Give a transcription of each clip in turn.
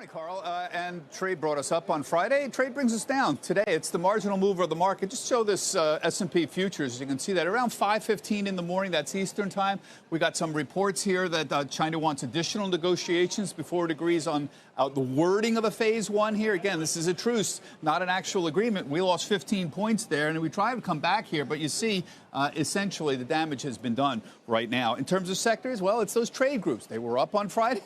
Morning, Carl. And trade brought us up on Friday. Trade brings us down. Today, it's the marginal mover of the market. Just show this S&P futures. You can see that around 5:15 in the morning, that's Eastern time. We got some reports here that China wants additional negotiations before it agrees on the wording of a phase one here. Again, this is a truce, not an actual agreement. We lost 15 points there, and we try to come back here. But you see, essentially, the damage has been done right now. In terms of sectors, well, it's those trade groups. They were up on Friday.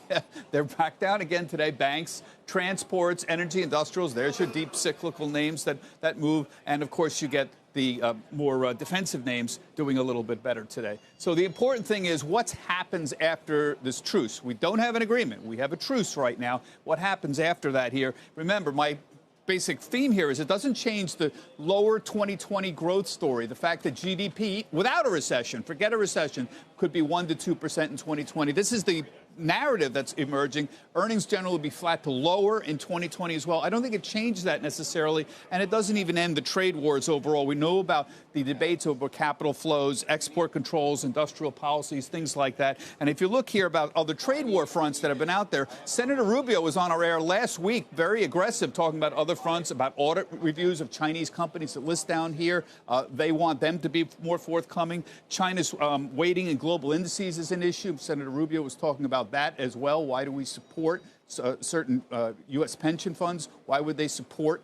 They're back down again today. Banks, transports, energy, industrials. There's your deep cyclical names that move. And, of course, you get the more defensive names doing a little bit better today. So the important thing is what happens after this truce. We don't have an agreement. We have a truce right now. What happens after that here? Remember, my basic theme here is it doesn't change the lower 2020 growth story. The fact that GDP, without a recession, forget a recession, could be 1% to 2% in 2020. This is the narrative that's emerging. Earnings generally will be flat to lower in 2020 as well. I don't think it changes that necessarily, and it doesn't even end the trade wars overall. We know about the debates over capital flows, export controls, industrial policies, things like that. And if you look here about other trade war fronts that have been out there, Senator Rubio was on our air last week, very aggressive, talking about other fronts, about audit reviews of Chinese companies that list down here. They want them to be more forthcoming. China's weighting in global indices is an issue. Senator Rubio was talking about that as well. Why do we support certain U.S. pension funds? Why would they support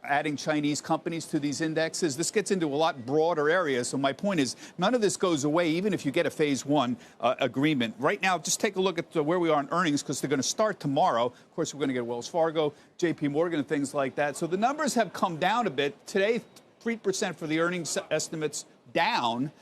adding Chinese companies to these indexes? This gets into a lot broader areas. So my point is, none of this goes away, even if you get a phase one agreement. Right now, just take a look at where we are in earnings, because they're going to start tomorrow. Of course, we're going to get Wells Fargo, JP Morgan, and things like that. So the numbers have come down a bit. Today, 3% for the earnings estimates down.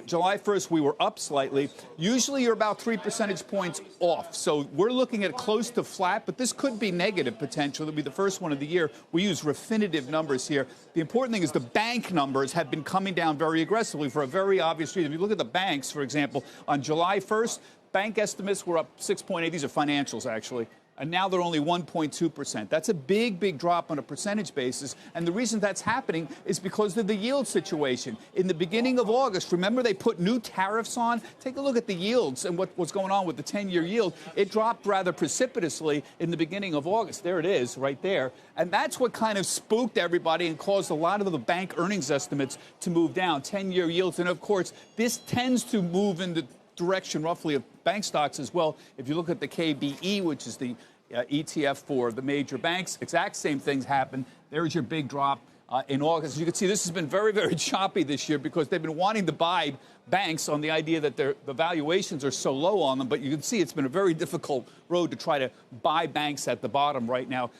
July 1st, we were up slightly. Usually, you're about 3 percentage points off. So we're looking at close to flat, but this could be negative potential. It'll be the first one of the year. We use Refinitiv numbers here. The important thing is the bank numbers have been coming down very aggressively for a very obvious reason. If you look at the banks, for example, on July 1st, bank estimates were up 6.8. These are financials, actually. And now they're only 1.2%. That's a big, big drop on a percentage basis. And the reason that's happening is because of the yield situation. In the beginning of August, remember they put new tariffs on? Take a look at the yields and what's going on with the 10-year yield. It dropped rather precipitously in the beginning of August. There it is, right there. And that's what kind of spooked everybody and caused a lot of the bank earnings estimates to move down, 10-year yields. And, of course, this tends to move in the direction roughly of bank stocks as well. If you look at the KBE, which is the ETF for the major banks, exact same things happen. There's your big drop in August. As you can see, this has been very, very choppy this year because they've been wanting to buy banks on the idea that the valuations are so low on them. But you can see it's been a very difficult road to try to buy banks at the bottom right now,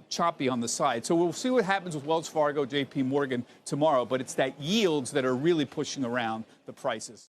choppy on the side. So we'll see what happens with Wells Fargo, JP Morgan tomorrow. But it's that yields that are really pushing around the prices.